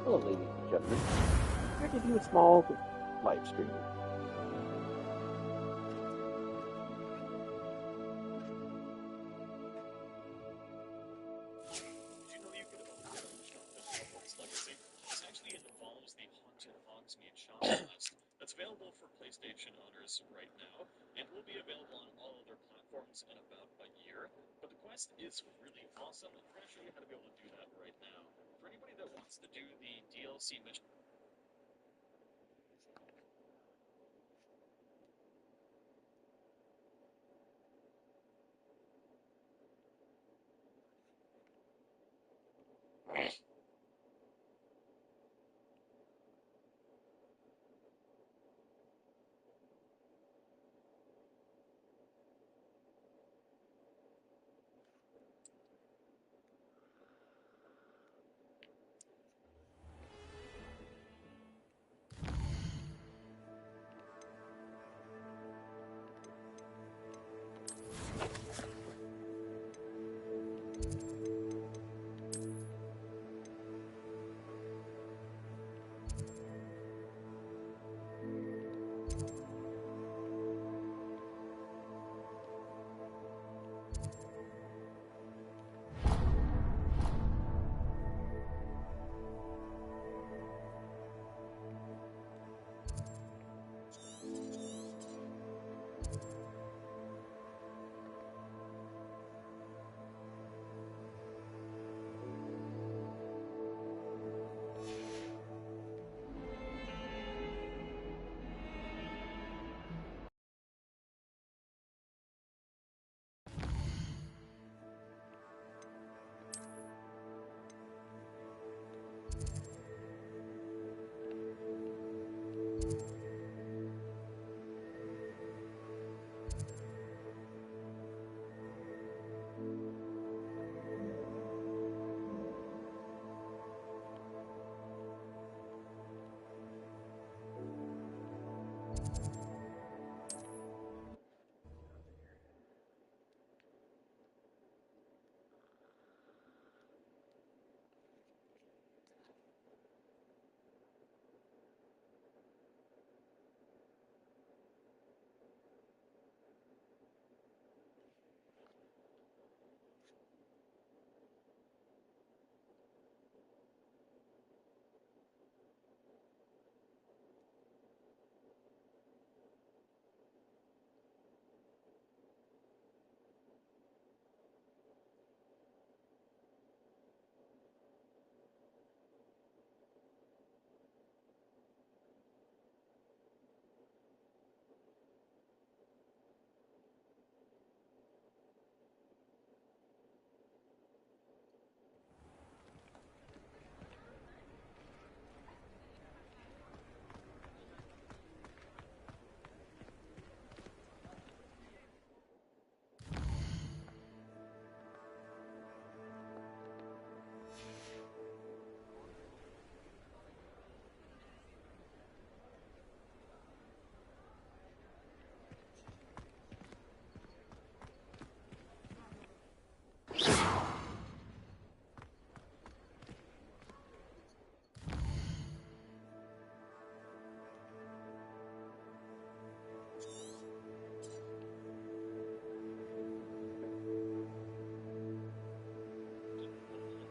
Hello, ladies and gentlemen. Here to do a small live stream. Did you know you could own your own shop at Hogwarts Legacy? This actually follows the Haunted Hogsmeade shop quest that's available for PlayStation owners right now, and will be available on all other platforms in about a year. But the quest is really awesome, and we're going to show you how to be able to do that right now. For anybody that wants to do the DLC mission,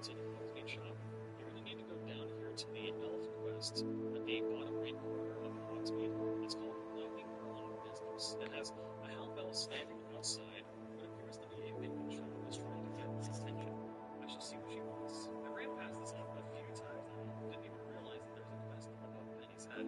Haunted Hogsmeade shop, you really need to go down here to the Elf quest at the bottom right corner of Hogsmeade. It's called Lightning Girl on Business. It has a Hellbell standing outside. What appears to be a vacant shop is trying to get my attention. I shall see what she wants. I ran past this a few times now. Didn't even realize that there's a quest above Penny's head.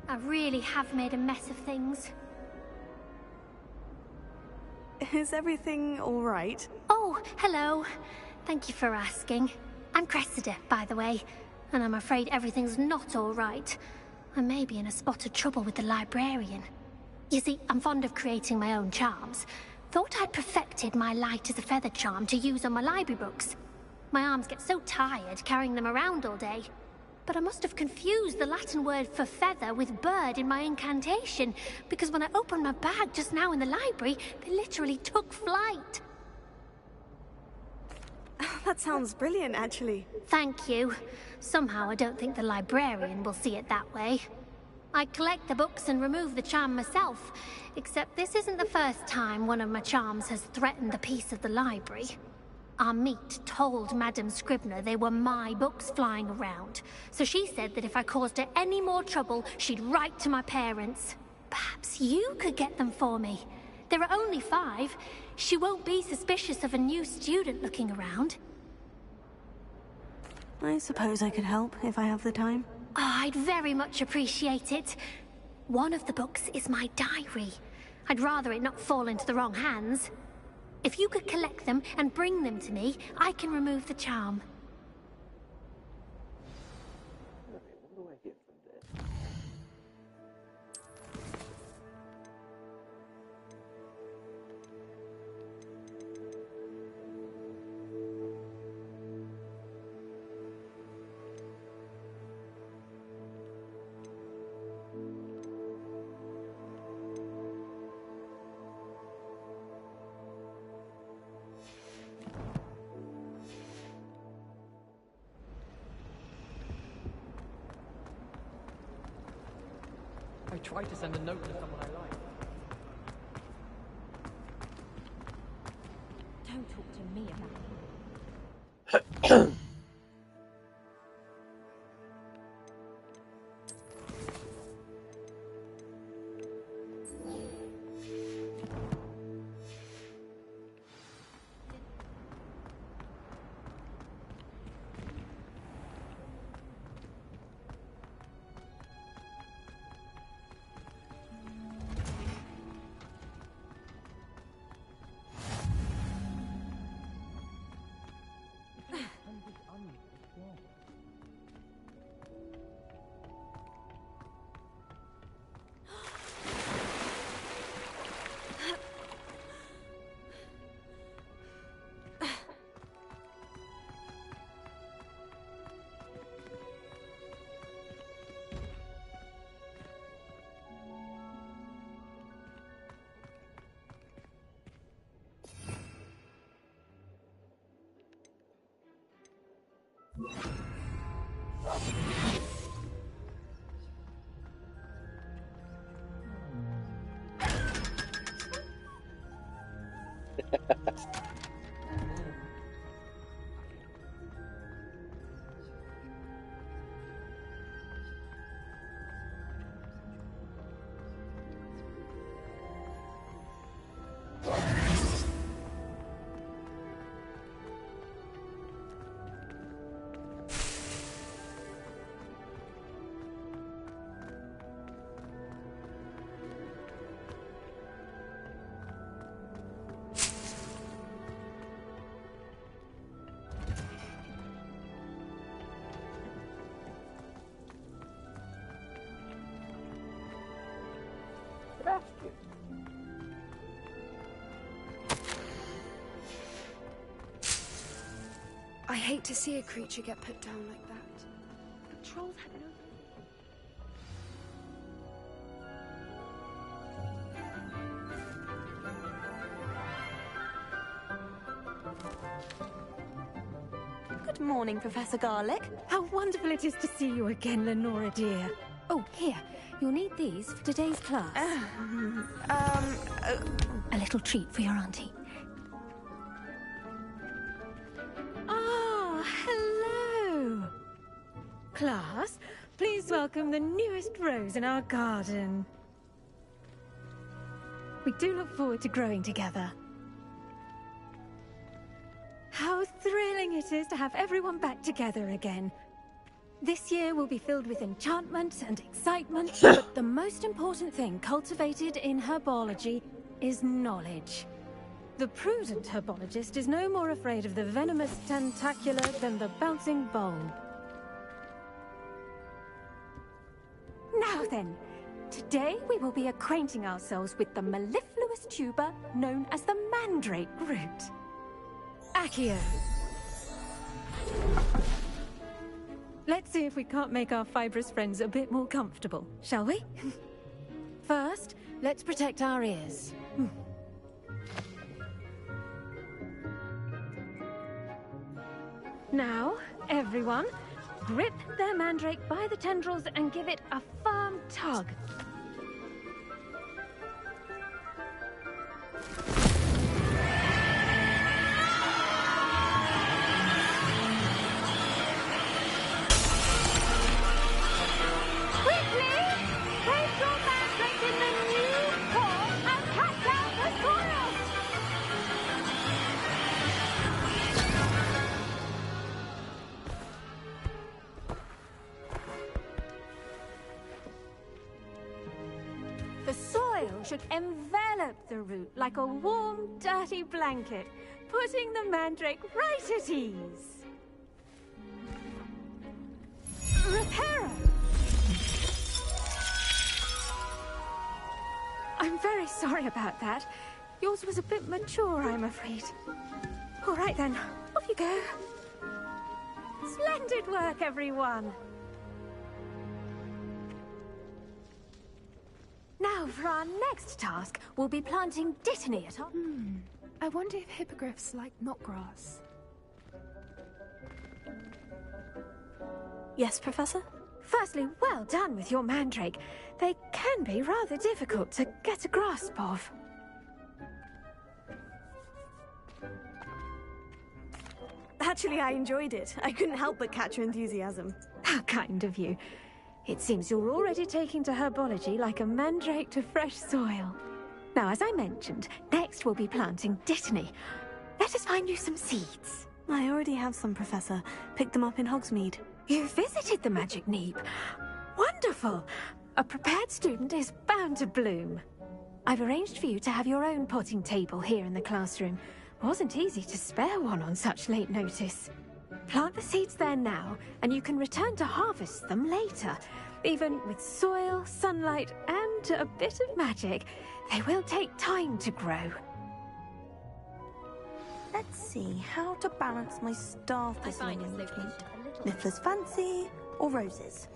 I really have made a mess of things. Is everything all right? Oh, hello. Thank you for asking. I'm Cressida, by the way, and I'm afraid everything's not all right. I may be in a spot of trouble with the librarian. You see, I'm fond of creating my own charms. Thought I'd perfected my light as a feather charm to use on my library books. My arms get so tired carrying them around all day. But I must have confused the Latin word for feather with bird in my incantation, because when I opened my bag just now in the library, they literally took flight. That sounds brilliant, actually. Thank you. Somehow I don't think the librarian will see it that way. I collect the books and remove the charm myself, except this isn't the first time one of my charms has threatened the peace of the library. Our meet told Madame Scribner they were my books flying around, so she said that if I caused her any more trouble, she'd write to my parents. Perhaps you could get them for me. There are only 5. She won't be suspicious of a new student looking around. I suppose I could help if I have the time. Oh, I'd very much appreciate it. One of the books is my diary. I'd rather it not fall into the wrong hands. If you could collect them and bring them to me, I can remove the charm. Okay, what do I get from this? I tried to send a note to someone I like. Don't talk to me about Sebastian. I hate to see a creature get put down like that. But trolls had no... Good morning, Professor Garlic. How wonderful it is to see you again, Lenora dear. Oh, here. You'll need these for today's class. A little treat for your auntie. Ah, hello. Class, please welcome the newest rose in our garden. We do look forward to growing together. How thrilling it is to have everyone back together again. This year will be filled with enchantment and excitement, but the most important thing cultivated in herbology is knowledge. The prudent herbologist is no more afraid of the venomous tentacular than the bouncing bulb. Now then, today we will be acquainting ourselves with the mellifluous tuber known as the mandrake root. Accio. Let's see if we can't make our fibrous friends a bit more comfortable, shall we? First, let's protect our ears. Now, everyone, grip their mandrake by the tendrils and give it a firm tug. Should envelop the root like a warm, dirty blanket, putting the mandrake right at ease. Reparo! I'm very sorry about that. Yours was a bit mature, I'm afraid. All right then, off you go. Splendid work, everyone. Now, for our next task, we'll be planting dittany at our... I wonder if hippogriffs like knotgrass. Yes, Professor? Firstly, well done with your mandrake. They can be rather difficult to get a grasp of. Actually, I enjoyed it. I couldn't help but catch your enthusiasm. How kind of you. It seems you're already taking to herbology like a mandrake to fresh soil. Now, as I mentioned, next we'll be planting dittany. Let us find you some seeds. I already have some, Professor. Picked them up in Hogsmeade. You visited the Magic Neep. Wonderful! A prepared student is bound to bloom. I've arranged for you to have your own potting table here in the classroom. Wasn't easy to spare one on such late notice. Plant the seeds there now, and you can return to harvest them later. Even with soil, sunlight, and a bit of magic, they will take time to grow. Let's see how to balance my star thistle arrangement. Niffler's Fancy or roses?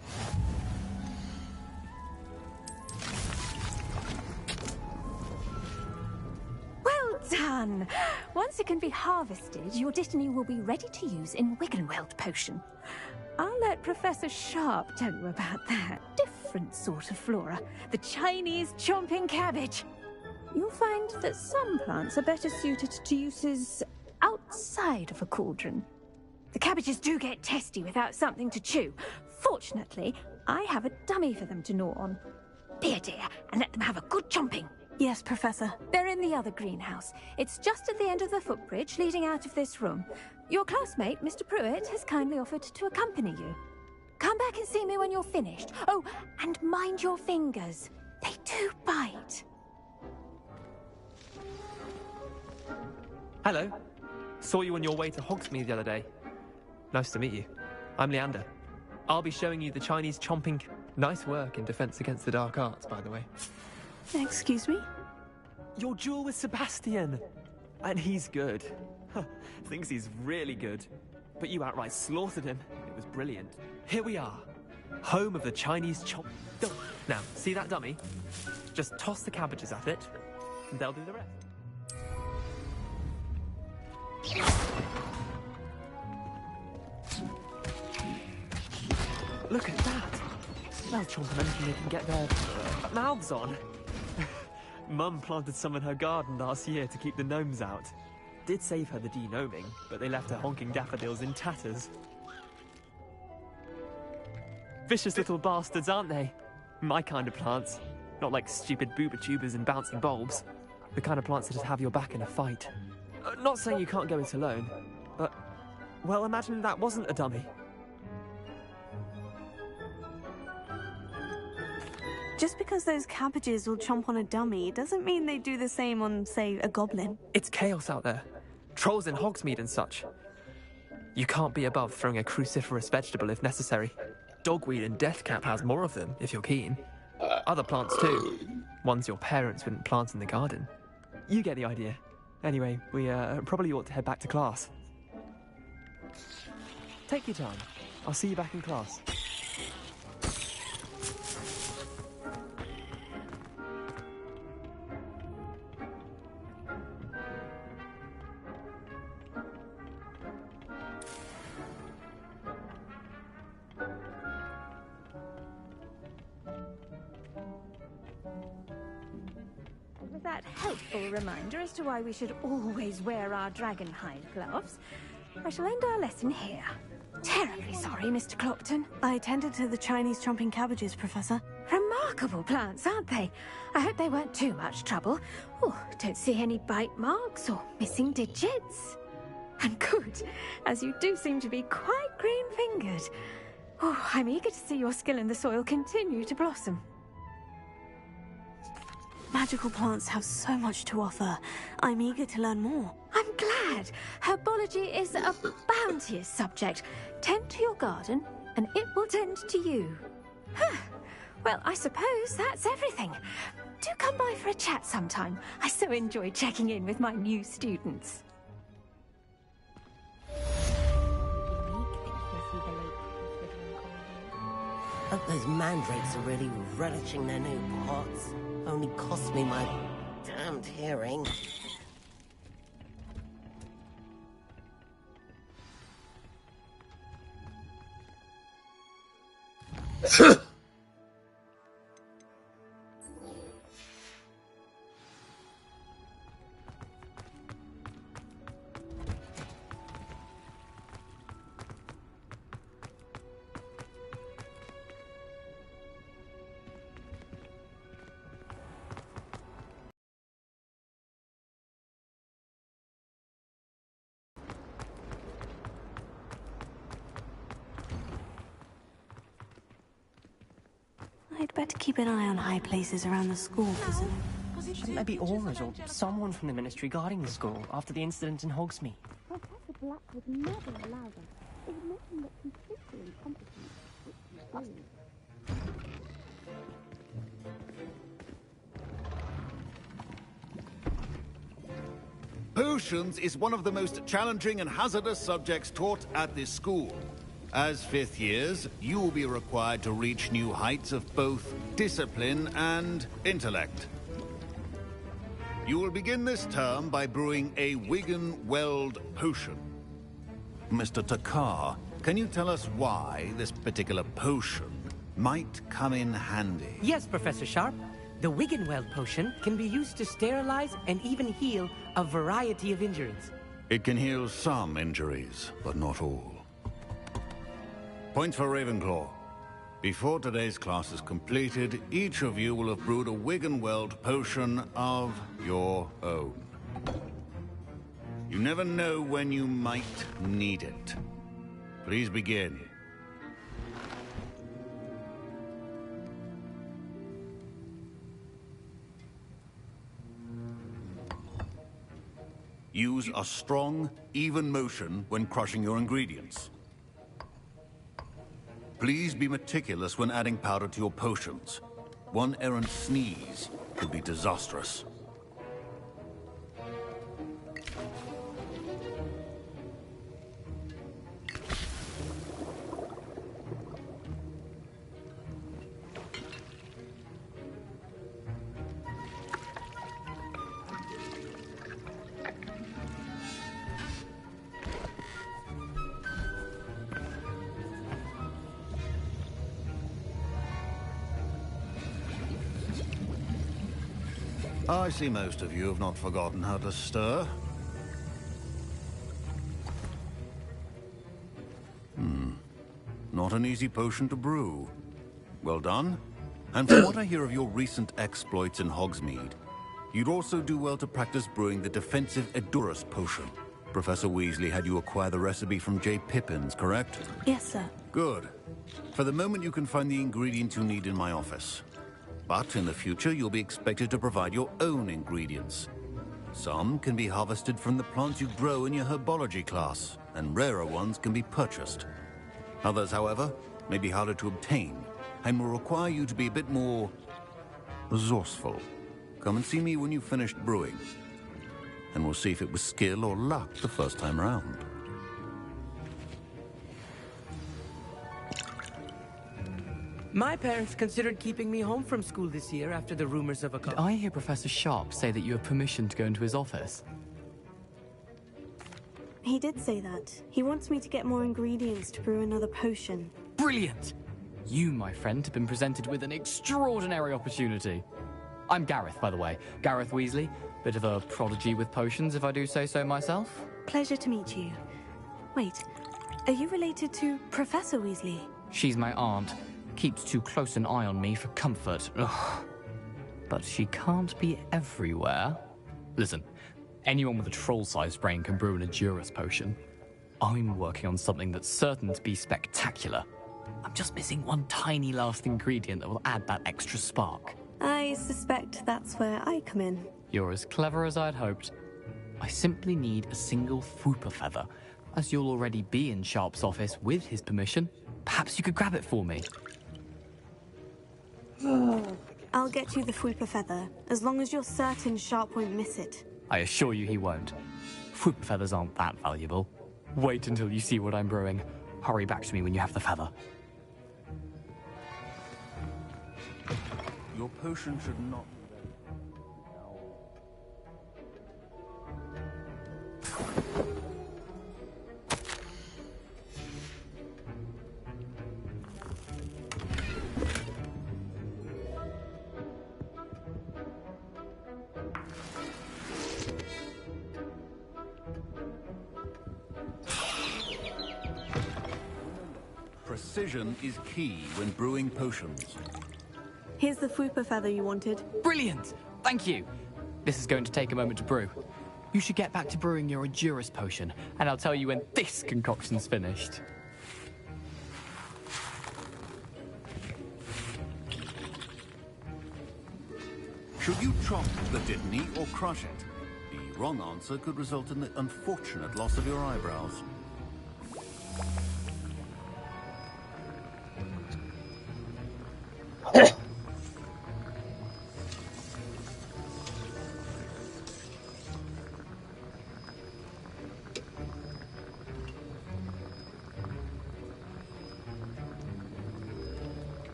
Well done! Once it can be harvested, your dittany will be ready to use in Wiggenweld potion. I'll let Professor Sharp tell you about that. Different sort of flora. The Chinese chomping cabbage. You'll find that some plants are better suited to uses outside of a cauldron. The cabbages do get testy without something to chew. Fortunately, I have a dummy for them to gnaw on. Be a dear and let them have a good chomping. Yes, Professor. They're in the other greenhouse. It's just at the end of the footbridge leading out of this room. Your classmate, Mr. Pruitt, has kindly offered to accompany you. Come back and see me when you're finished. Oh, and mind your fingers. They do bite. Hello. Saw you on your way to Hogsmeade the other day. Nice to meet you. I'm Leander. I'll be showing you the Chinese chomping... Nice work in Defense Against the Dark Arts, by the way. Excuse me? Your duel with Sebastian. And he's good. Thinks he's really good. But you outright slaughtered him. It was brilliant. Here we are. Home of the Chinese chomp... Now, see that dummy? Just toss the cabbages at it, and they'll do the rest. Look at that! They'll chomp anything they can get their mouths on. Mum planted some in her garden last year to keep the gnomes out. Did save her the de-gnoming, but they left her honking daffodils in tatters. Vicious little bastards, aren't they? My kind of plants. Not like stupid booba tubers and bouncing bulbs. The kind of plants that just have your back in a fight. Not saying you can't go it alone, but, well, imagine that wasn't a dummy. Just because those cabbages will chomp on a dummy doesn't mean they do the same on, say, a goblin. It's chaos out there. Trolls in Hogsmeade and such. You can't be above throwing a cruciferous vegetable if necessary. Dogweed and deathcap has more of them, if you're keen. Other plants too. Ones your parents wouldn't plant in the garden. You get the idea. Anyway, we probably ought to head back to class. Take your time. I'll see you back in class. With that helpful reminder as to why we should always wear our dragon hide gloves, I shall end our lesson here. Terribly sorry, Mr. Clopton. I tended to the Chinese chomping cabbages, Professor. Remarkable plants, aren't they? I hope they weren't too much trouble. Oh, don't see any bite marks or missing digits. And good, as you do seem to be quite green-fingered. Oh, I'm eager to see your skill in the soil continue to blossom. Magical plants have so much to offer. I'm eager to learn more. I'm glad. Herbology is a bounteous subject. Tend to your garden, and it will tend to you. Well, I suppose that's everything. Do come by for a chat sometime. I so enjoy checking in with my new students. Hope those mandrakes are really relishing their new pots. Only cost me my damned hearing. I'd better keep an eye on high places around the school facility. Shouldn't there be aurors or someone from the ministry guarding the school after the incident in Hogsmeade? Professor Black would never allow them. It would make him look completely incompetent, which he is. Potions is one of the most challenging and hazardous subjects taught at this school. As fifth years, you will be required to reach new heights of both discipline and intellect. You will begin this term by brewing a Wiggenweld potion. Mr. Takar, can you tell us why this particular potion might come in handy? Yes, Professor Sharp. The Wiggenweld potion can be used to sterilize and even heal a variety of injuries. It can heal some injuries, but not all. Points for Ravenclaw. Before today's class is completed, each of you will have brewed a Wiggenweld potion of your own. You never know when you might need it. Please begin. Use a strong, even motion when crushing your ingredients. Please be meticulous when adding powder to your potions. One errant sneeze could be disastrous. I see most of you have not forgotten how to stir. Not an easy potion to brew. Well done. And from what I hear of your recent exploits in Hogsmeade, you'd also do well to practice brewing the defensive Edurus potion. Professor Weasley had you acquire the recipe from J. Pippins, correct? Yes, sir. Good. For the moment, you can find the ingredients you need in my office. But in the future, you'll be expected to provide your own ingredients. Some can be harvested from the plants you grow in your herbology class, and rarer ones can be purchased. Others, however, may be harder to obtain, and will require you to be a bit more resourceful. Come and see me when you've finished brewing, and we'll see if it was skill or luck the first time round. My parents considered keeping me home from school this year after the rumors of a... Did I hear Professor Sharp say that you have permission to go into his office? He did say that. He wants me to get more ingredients to brew another potion. Brilliant! You, my friend, have been presented with an extraordinary opportunity. I'm Gareth, by the way. Gareth Weasley. Bit of a prodigy with potions, if I do say so myself. Pleasure to meet you. Wait, are you related to Professor Weasley? She's my aunt. Keeps too close an eye on me for comfort. Ugh. But she can't be everywhere. Listen, anyone with a troll-sized brain can brew an Edurus potion. I'm working on something that's certain to be spectacular. I'm just missing one tiny last ingredient that will add that extra spark. I suspect that's where I come in. You're as clever as I'd hoped. I simply need a single Fwooper feather. As you'll already be in Sharp's office with his permission, perhaps you could grab it for me. I'll get you the Fwooper feather, as long as you're certain Sharp won't miss it. I assure you he won't. Fwooper feathers aren't that valuable. Wait until you see what I'm brewing. Hurry back to me when you have the feather. Your potion should not... Precision is key when brewing potions. Here's the Fwooper feather you wanted. Brilliant! Thank you! This is going to take a moment to brew. You should get back to brewing your Edurus potion, and I'll tell you when this concoction's finished. Should you chop the Dittany or crush it? The wrong answer could result in the unfortunate loss of your eyebrows.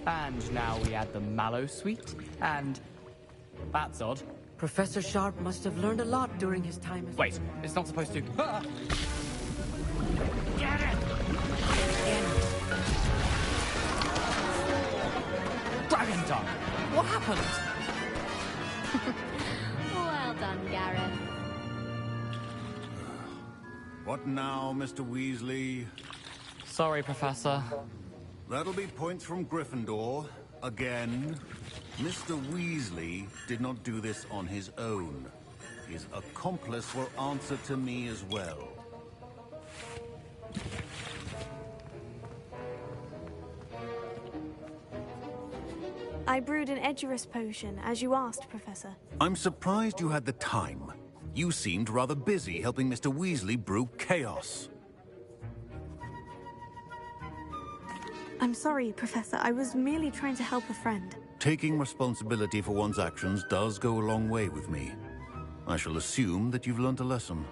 And now we add the mallow sweet, and... that's odd. Professor Sharp must have learned a lot during his time as... Wait, it's not supposed to... Ah! Get it! Dragon tongue! What happened? Well done, Gareth. What now, Mr. Weasley? Sorry, Professor. That'll be points from Gryffindor. Again. Mr. Weasley did not do this on his own. His accomplice will answer to me as well. I brewed an Edurus potion, as you asked, Professor. I'm surprised you had the time. You seemed rather busy helping Mr. Weasley brew chaos. I'm sorry, Professor. I was merely trying to help a friend. Taking responsibility for one's actions does go a long way with me. I shall assume that you've learnt a lesson.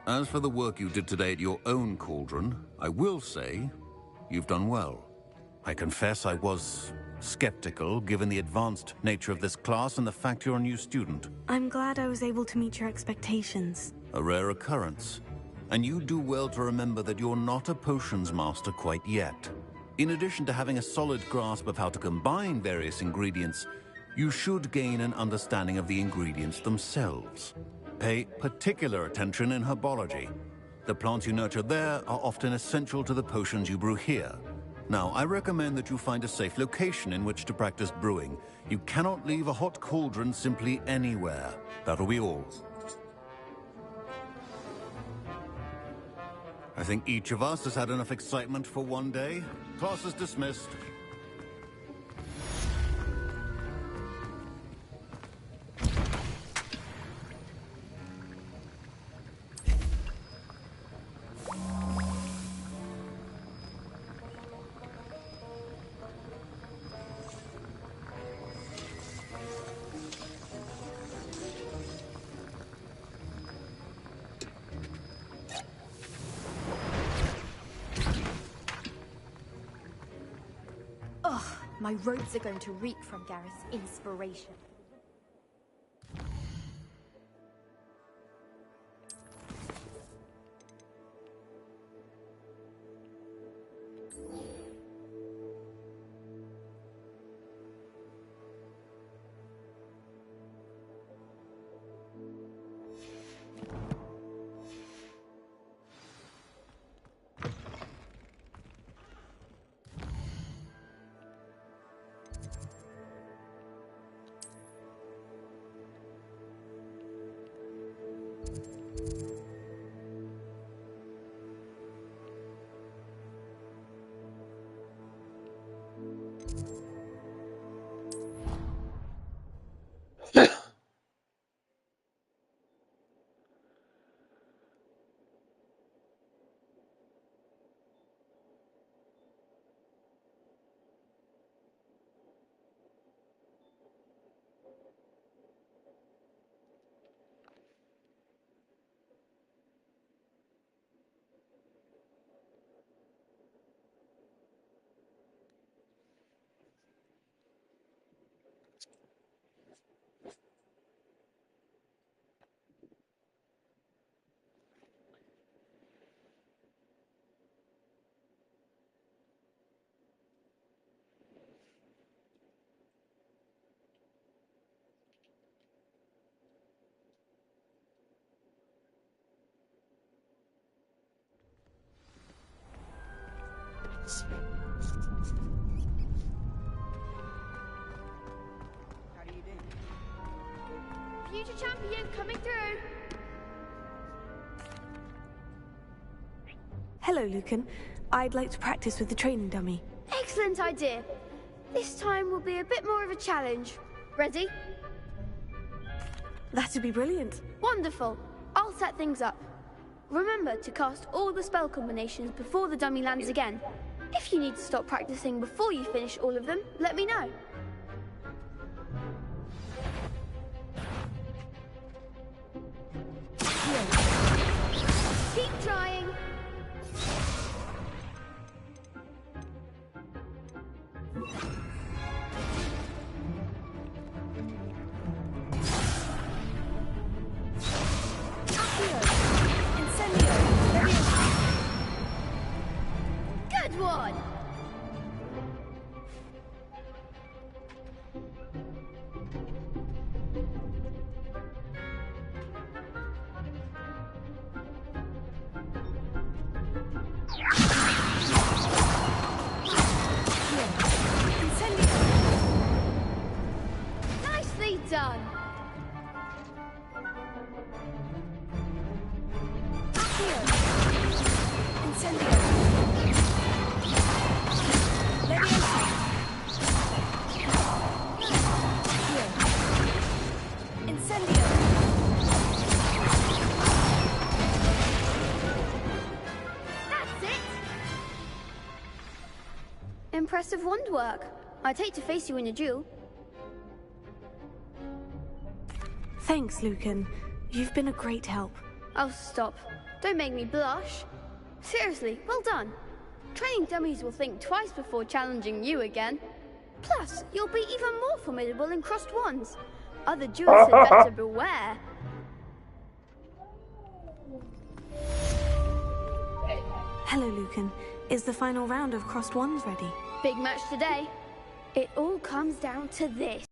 As for the work you did today at your own cauldron, I will say you've done well. I confess I was skeptical, given the advanced nature of this class and the fact you're a new student. I'm glad I was able to meet your expectations. A rare occurrence. And you do well to remember that you're not a potions master quite yet. In addition to having a solid grasp of how to combine various ingredients, you should gain an understanding of the ingredients themselves. Pay particular attention in herbology. The plants you nurture there are often essential to the potions you brew here. Now, I recommend that you find a safe location in which to practice brewing. You cannot leave a hot cauldron simply anywhere. That'll be all. I think each of us has had enough excitement for one day. Class is dismissed. My robes are going to reek from Gareth's inspiration. How do you do? Future champion coming through! Hello, Lucan. I'd like to practice with the training dummy. Excellent idea. This time will be a bit more of a challenge. Ready? That'd be brilliant. Wonderful. I'll set things up. Remember to cast all the spell combinations before the dummy lands again. If you need to stop practicing before you finish all of them, let me know. Keep trying. Good one! Nicely done! That's it! Impressive wand work. I'd hate to face you in a duel. Thanks, Lucan. You've been a great help. Oh, stop. Don't make me blush. Seriously, well done. Training dummies will think twice before challenging you again. Plus, you'll be even more formidable in crossed wands. Other duelists had better beware. Hello, Lucan. Is the final round of Crossed Wands ready? Big match today. It all comes down to this.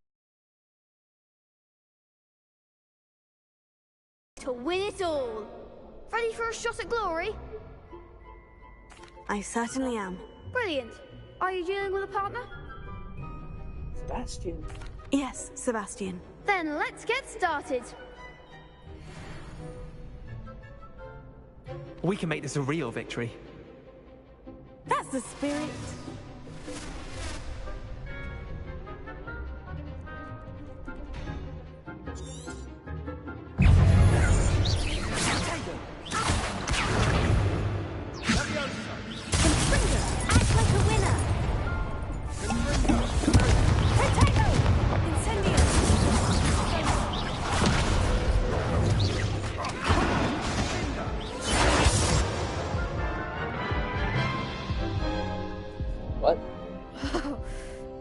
To win it all. Ready for a shot at glory? I certainly am. Brilliant. Are you dealing with a partner? Sebastian. Yes, Sebastian. Then let's get started. We can make this a real victory. That's the spirit.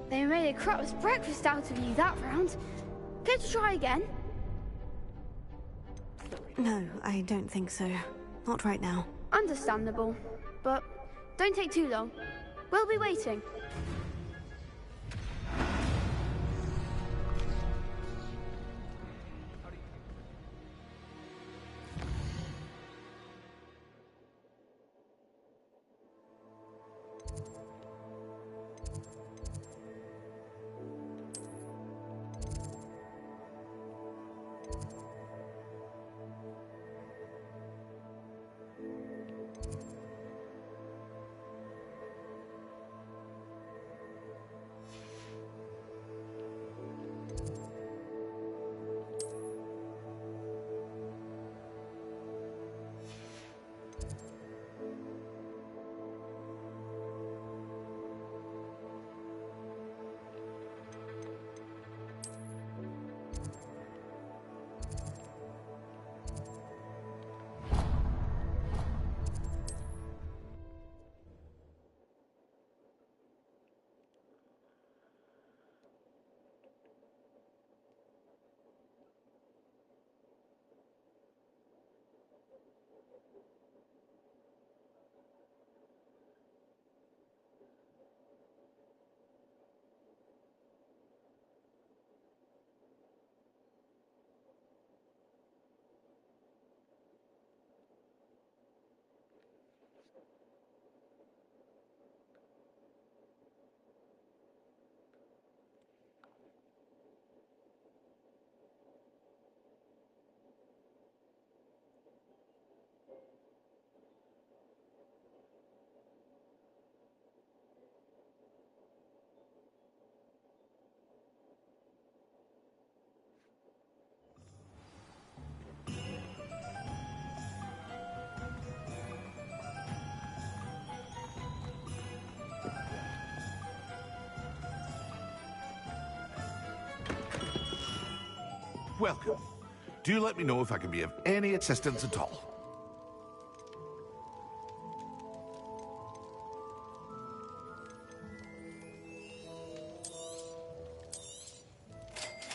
They made a crap's breakfast out of you that round. Care to try again? No, I don't think so. Not right now. Understandable. But don't take too long. We'll be waiting. Welcome. Do let me know if I can be of any assistance at all.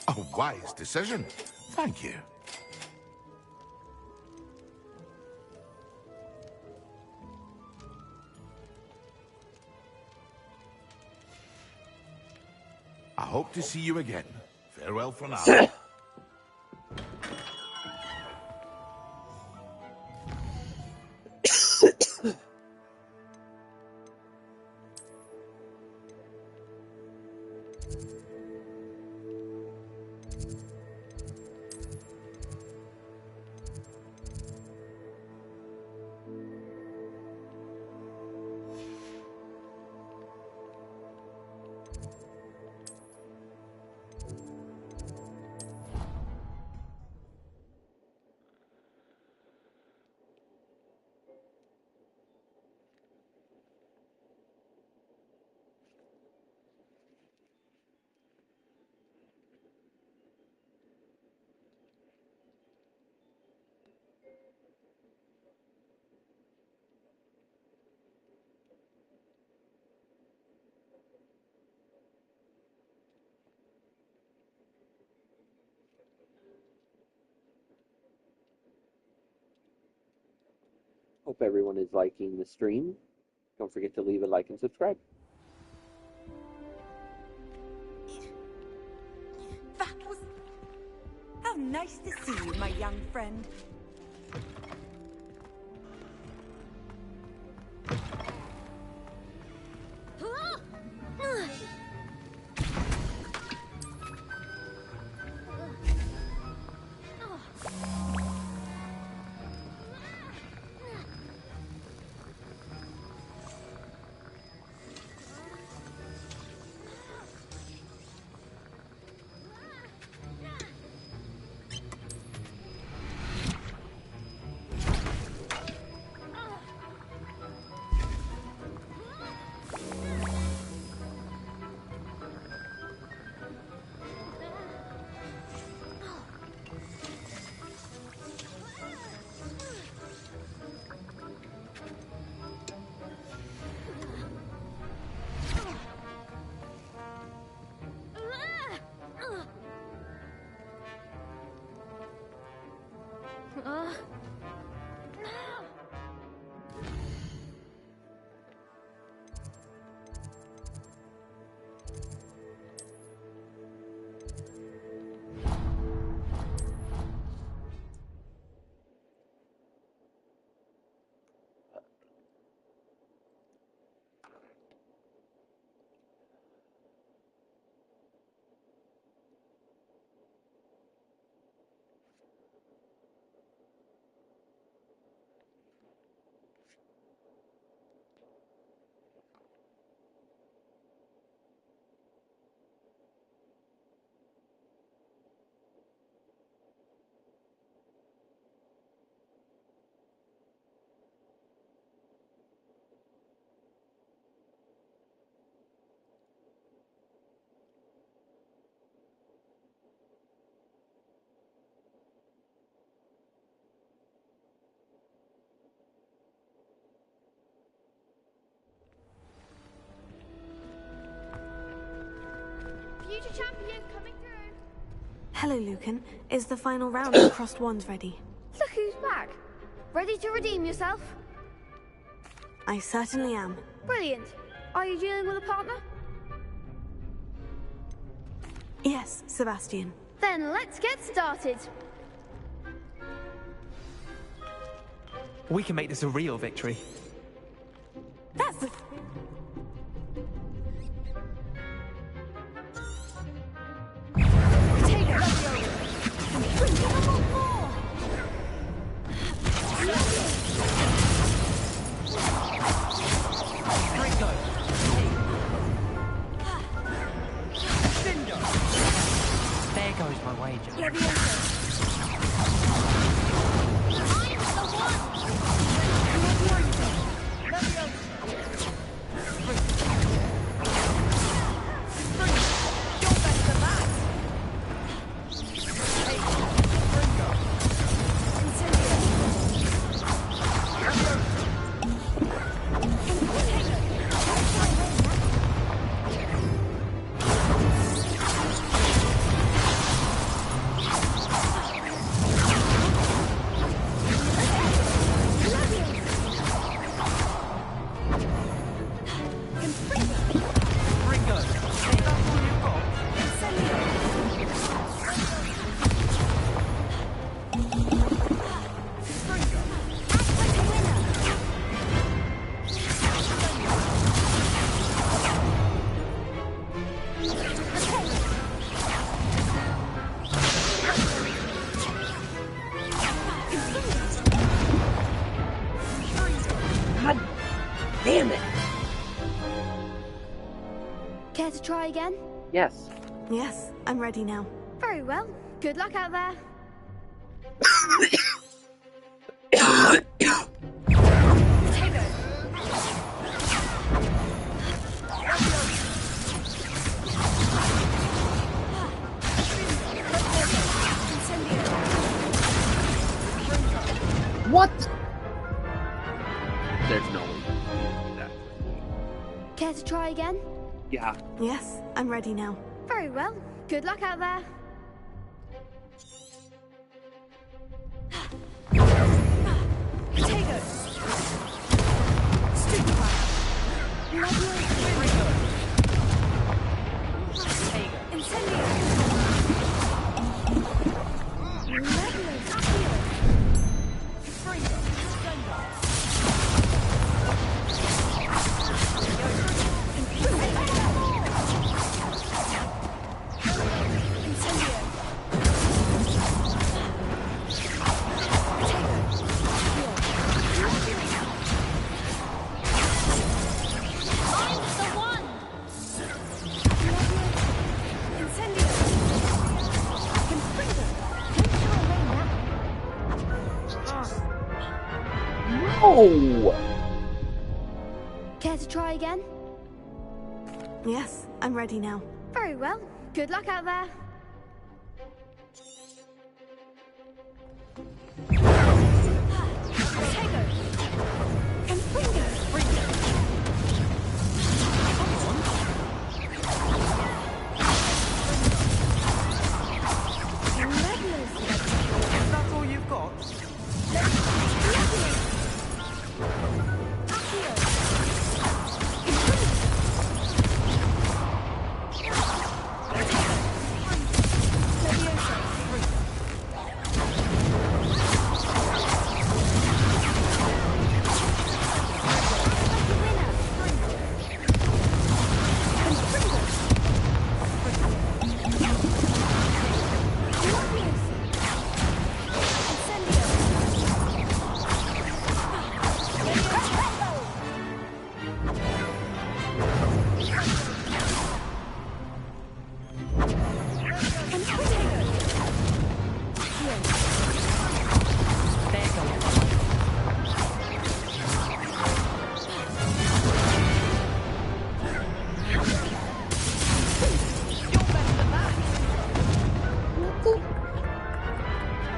A wise decision. Thank you. I hope to see you again. Farewell for now. Hope everyone is liking the stream. Don't forget to leave a like and subscribe. That was... How nice to see you, my young friend. Future champion coming through. Hello, Lucan. Is the final round of Crossed Wands ready? Look who's back. Ready to redeem yourself? I certainly am. Brilliant. Are you dealing with a partner? Yes, Sebastian. Then let's get started. We can make this a real victory. That's the... There goes my wager. Damn it! Care to try again? Yes. Yes, I'm ready now. Very well. Good luck out there. What? There's no way you can do that. Care to try again? Yeah. Yes, I'm ready now. Very well. Good luck out there. Potatoes! Oh! Care to try again? Yes, I'm ready now. Very well. Good luck out there. That's all you've got?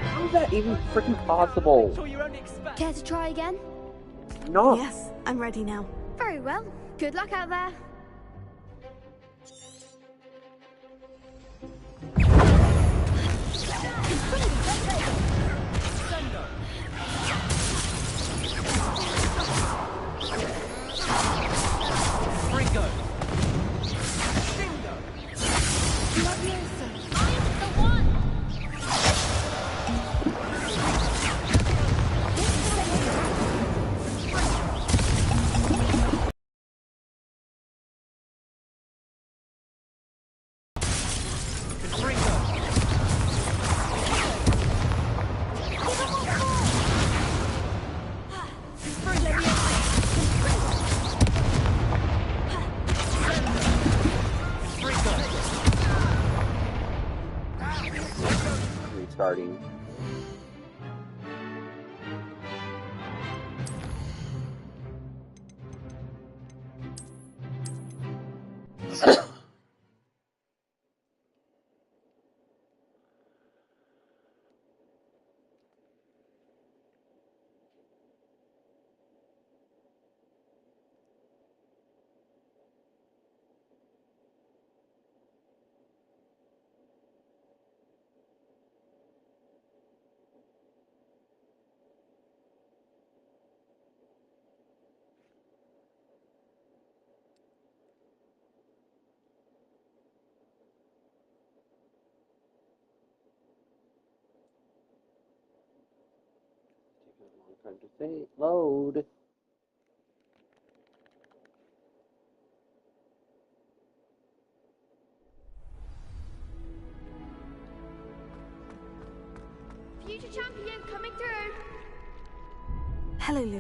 How is that even freaking possible? Care to try again? No. Yes, I'm ready now. Very well. Good luck out there. Restarting. Time to say load. Future champion coming through. Hello, Luke.